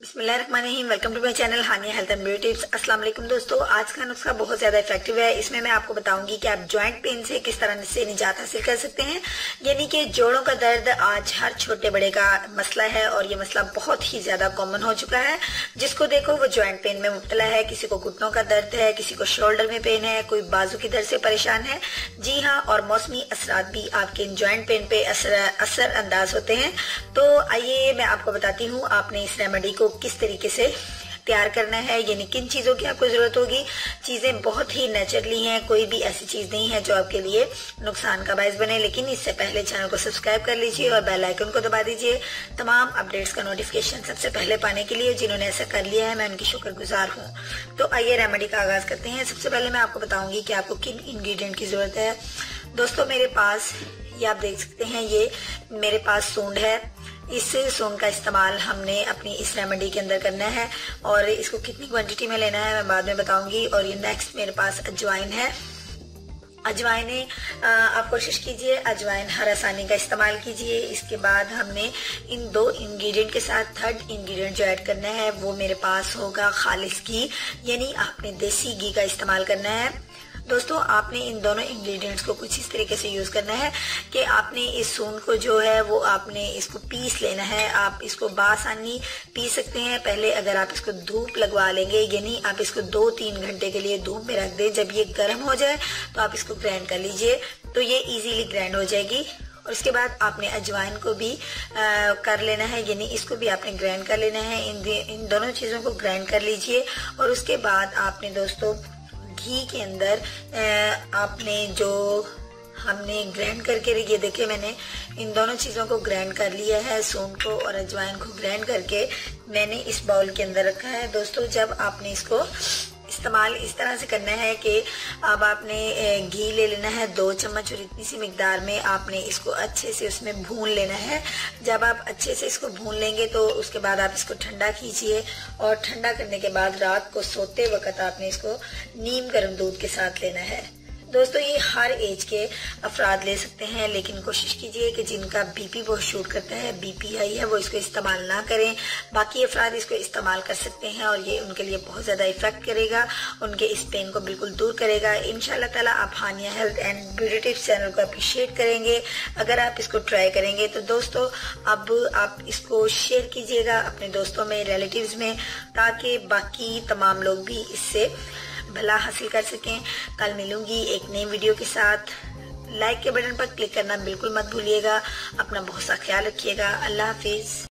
बिस्मिल्लाहिर्रहमानिर्रहीम। Welcome to my channel Haniya health and beauty tips. अस्सलाम वालेकुम दोस्तों, आज का नुस्खा बहुत ज्यादा इफेक्टिव है। इसमें मैं आपको बताऊंगी कि आप जॉइंट पेन से किस तरह से निजात हासिल कर सकते हैं। यानी कि जोड़ों का दर्द आज हर छोटे बड़े का मसला है और ये मसला बहुत ही ज्यादा कॉमन हो चुका है। जिसको देखो वो जॉइंट पेन में मुब्तला है। किसी को घुटनों का दर्द है, किसी को शोल्डर में पेन है, कोई बाजू की दर्द से परेशान है। जी हाँ, और मौसमी असरात भी आपके जॉइंट पेन पे असर अंदाज होते हैं। तो आइए मैं आपको बताती हूँ आपने इस रेमेडी को किस तरीके से तैयार करना है, यानी किन चीजों की आपको जरूरत होगी। चीजें बहुत ही नेचुरली हैं, कोई भी ऐसी चीज नहीं है जो आपके लिए नुकसान का बायस बने। लेकिन इससे पहले चैनल को सब्सक्राइब कर लीजिए और बेल आइकन को दबा दीजिए तमाम अपडेट्स का नोटिफिकेशन सबसे पहले पाने के लिए। जिन्होंने ऐसा कर लिया है मैं उनकी शुक्रगुजार हूँ। तो आइए रेमेडी का आगाज करते हैं। सबसे पहले मैं आपको बताऊंगी कि आपको किन इंग्रेडिएंट की जरूरत है। दोस्तों मेरे पास ये आप देख सकते हैं, ये मेरे पास सूंड है। इस सूंड का इस्तेमाल हमने अपनी इस रेमेडी के अंदर करना है और इसको कितनी क्वांटिटी में लेना है मैं बाद में बताऊंगी। और ये नेक्स्ट मेरे पास अजवाइन है। अजवाइन आप कोशिश कीजिए अजवाइन हर आसानी का इस्तेमाल कीजिए। इसके बाद हमने इन दो इंग्रेडिएंट के साथ थर्ड इंग्रेडिएंट जो ऐड करना है वो मेरे पास होगा खालिस घी, यानी आपने देसी घी का इस्तेमाल करना है। दोस्तों आपने इन दोनों इंग्रेडिएंट्स को कुछ इस तरीके से यूज करना है कि आपने इस सूंड को जो है वो आपने इसको पीस लेना है। आप इसको बासानी पीस सकते हैं। पहले अगर आप इसको धूप लगवा लेंगे, यानी आप इसको 2-3 घंटे के लिए धूप में रख दें। जब ये गर्म हो जाए तो आप इसको ग्राइंड कर लीजिए, तो ये इजीली ग्राइंड हो जाएगी। और उसके बाद आपने अजवाइन को भी कर लेना है, यानी इसको भी आपने ग्राइंड कर लेना है। इन दोनों चीजों को ग्राइंड कर लीजिए। और उसके बाद आपने दोस्तों घी के अंदर आपने जो हमने ग्राइंड करके, ये देखिए मैंने इन दोनों चीजों को ग्राइंड कर लिया है। सूंड को और अजवाइन को ग्राइंड करके मैंने इस बाउल के अंदर रखा है। दोस्तों जब आपने इसको इस्तेमाल इस तरह से करना है कि अब आपने घी ले लेना है 2 चम्मच और इतनी सी मिकदार में आपने इसको अच्छे से उसमें भून लेना है। जब आप अच्छे से इसको भून लेंगे तो उसके बाद आप इसको ठंडा कीजिए और ठंडा करने के बाद रात को सोते वक्त आपने इसको नीम गर्म दूध के साथ लेना है। दोस्तों ये हर एज के अफराद ले सकते हैं, लेकिन कोशिश कीजिए कि जिनका बीपी बहुत शूट करता है, बीपी हाई है, वो इसको इस्तेमाल ना करें। बाकी अफराद इसको इस्तेमाल कर सकते हैं और ये उनके लिए बहुत ज्यादा इफेक्ट करेगा, उनके इस पेन को बिल्कुल दूर करेगा। इंशाल्लाह ताला आप Haniya health and beauty tips channel को अप्रिशिएट करेंगे अगर आप इसको ट्राई करेंगे। तो दोस्तों अब आप इसको शेयर कीजिएगा अपने दोस्तों में, रिलेटिव्स में, ताकि बाकी तमाम लोग भी इससे भला हासिल कर सकें। कल मिलूंगी एक नई वीडियो के साथ। लाइक के बटन पर क्लिक करना बिल्कुल मत भूलिएगा। अपना बहुत सा ख्याल रखिएगा। अल्लाह हाफिज।